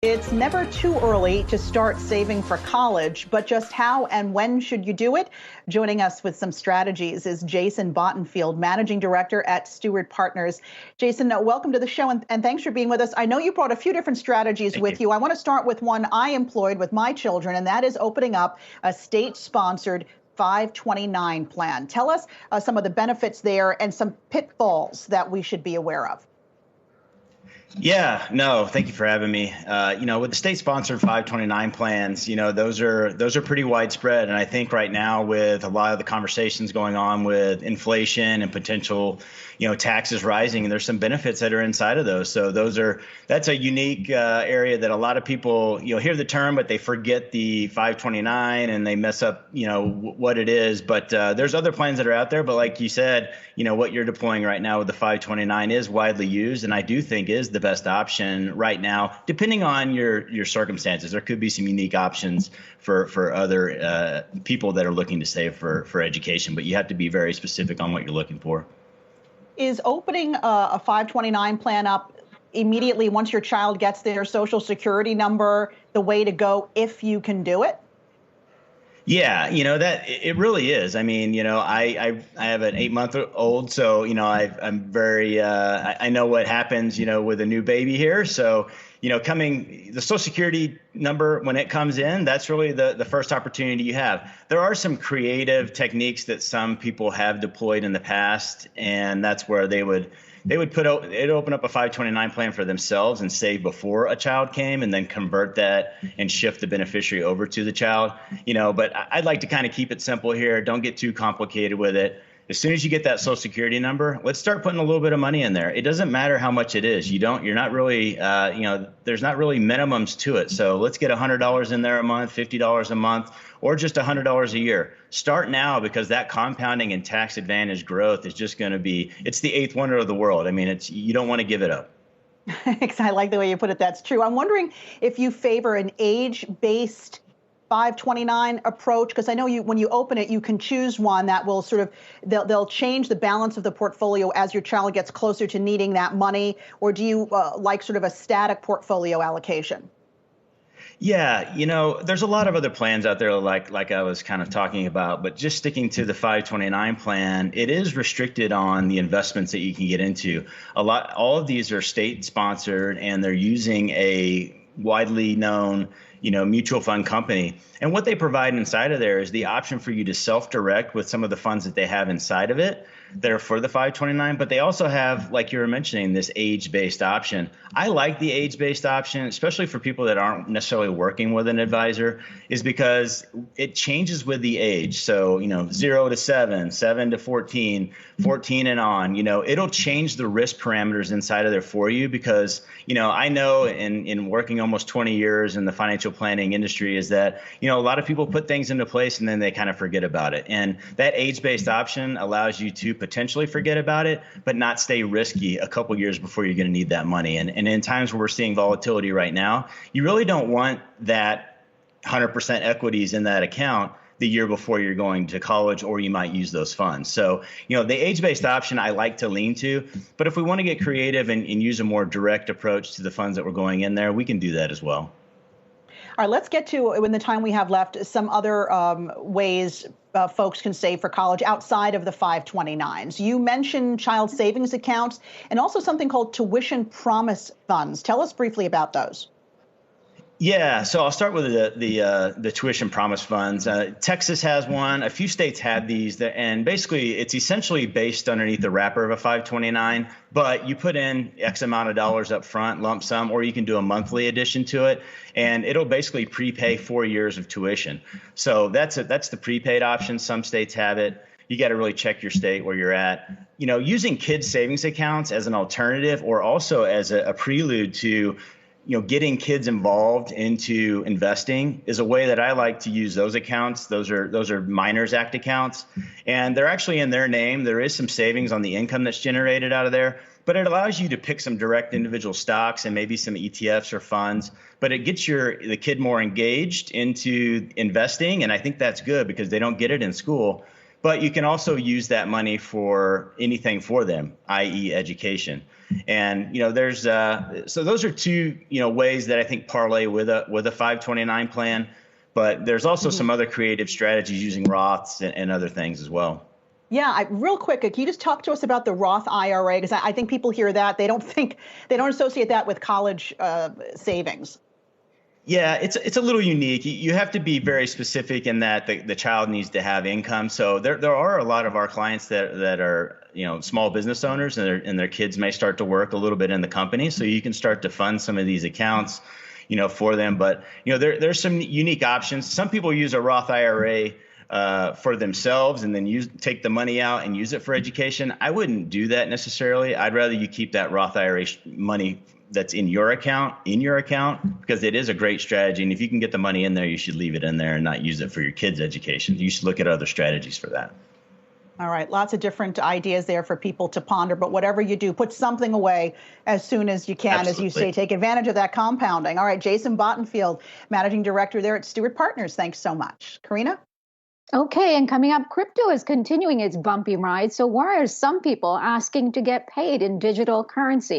It's never too early to start saving for college, but just how and when should you do it? Joining us with some strategies is Jason Bottenfield, Managing Director at Steward Partners. Jason, welcome to the show, and thanks for being with us. I know you brought a few different strategies with you. I want to start with one I employed with my children, and that is opening up a state-sponsored 529 plan. Tell us some of the benefits there and some pitfalls that we should be aware of. Yeah, no, thank you for having me. With the state-sponsored 529 plans, those are pretty widespread. And I think right now with a lot of the conversations going on with inflation and potential, taxes rising, and there's some benefits that are inside of those. So that's a unique area that a lot of people, hear the term, but they forget the 529 and they mess up, what it is. But there's other plans that are out there. But like you said, what you're deploying right now with the 529 is widely used, and I do think is the best option right now, depending on your circumstances. There could be some unique options for other people that are looking to save for education, but you have to be very specific on what you're looking for. Is opening a 529 plan up immediately once your child gets their Social Security number the way to go if you can do it? Yeah, that it really is. I mean, I have an 8-month-old, so I'm very I know what happens, with a new baby here. So, the Social Security number when it comes in, that's really the first opportunity you have. There are some creative techniques that some people have deployed in the past, and that's where they'd open up a 529 plan for themselves and save before a child came, and then convert that and shift the beneficiary over to the child. But I'd like to kind of keep it simple here. Don't get too complicated with it. As soon as you get that Social Security number, let's start putting a little bit of money in there. It doesn't matter how much it is. You're not really, there's not really minimums to it. So let's get $100 in there a month, $50 a month, or just $100 a year. Start now, because that compounding and tax advantage growth is just going to be, it's the eighth wonder of the world. I mean, you don't want to give it up. I like the way you put it. That's true. I'm wondering if you favor an age-based 529 approach, because I know when you open it, you can choose one that will they'll change the balance of the portfolio as your child gets closer to needing that money, or do you like sort of a static portfolio allocation? Yeah, there's a lot of other plans out there like I was kind of talking about, but just sticking to the 529 plan, it is restricted on the investments that you can get into. All of these are state sponsored, and they're using a widely known mutual fund company. And what they provide inside of there is the option for you to self-direct with some of the funds that they have inside of it that are for the 529, but they also have, like you were mentioning, this age-based option. I like the age-based option, especially for people that aren't necessarily working with an advisor, is because it changes with the age. So, 0 to 7, 7 to 14, 14 and on, it'll change the risk parameters inside of there for you, because, I know in working almost 20 years in the financial planning industry is that, a lot of people put things into place and then they kind of forget about it. And that age-based option allows you to potentially forget about it, but not stay risky a couple years before you're going to need that money. And in times where we're seeing volatility right now, you really don't want that 100% equities in that account the year before you're going to college, or you might use those funds. So, the age-based option I like to lean to, but if we want to get creative and use a more direct approach to the funds that we're going in there, we can do that as well. All right, let's get to, in the time we have left, some other ways folks can save for college outside of the 529s. You mentioned child savings accounts and also something called tuition promise funds. Tell us briefly about those. Yeah, so I'll start with the tuition promise funds. Texas has one. A few states have these, and basically it's essentially based underneath the wrapper of a 529, but you put in X amount of dollars up front, lump sum, or you can do a monthly addition to it, and it'll basically prepay 4 years of tuition. So that's the prepaid option. Some states have it. You got to really check your state where you're at. Using kids' savings accounts as an alternative, or also as a prelude to getting kids involved into investing, is a way that I like to use those accounts. Those are Minors Act accounts, and they're actually in their name. There is some savings on the income that's generated out of there, but it allows you to pick some direct individual stocks and maybe some ETFs or funds, but it gets the kid more engaged into investing. And I think that's good because they don't get it in school. but you can also use that money for anything for them, i.e. education. And, there's so those are two, ways that I think parlay with a 529 plan. But there's also some other creative strategies using Roths and other things as well. Yeah, real quick, can you just talk to us about the Roth IRA? Because I think people hear that, they don't associate that with college savings. Yeah, it's a little unique. You have to be very specific in that the child needs to have income. So there are a lot of our clients that are small business owners, and their kids may start to work a little bit in the company. So you can start to fund some of these accounts, for them. But there's some unique options. Some people use a Roth IRA for themselves and then take the money out and use it for education. I wouldn't do that necessarily. I'd rather you keep that Roth IRA money that's in your account, because it is a great strategy. And if you can get the money in there, you should leave it in there and not use it for your kids' education. You should look at other strategies for that. All right. Lots of different ideas there for people to ponder. But whatever you do, put something away as soon as you can. Absolutely. As you say, take advantage of that compounding. All right. Jason Bottenfield, Managing Director there at Steward Partners. Thanks so much. Karina? Okay, and coming up, crypto is continuing its bumpy ride. So why are some people asking to get paid in digital currency?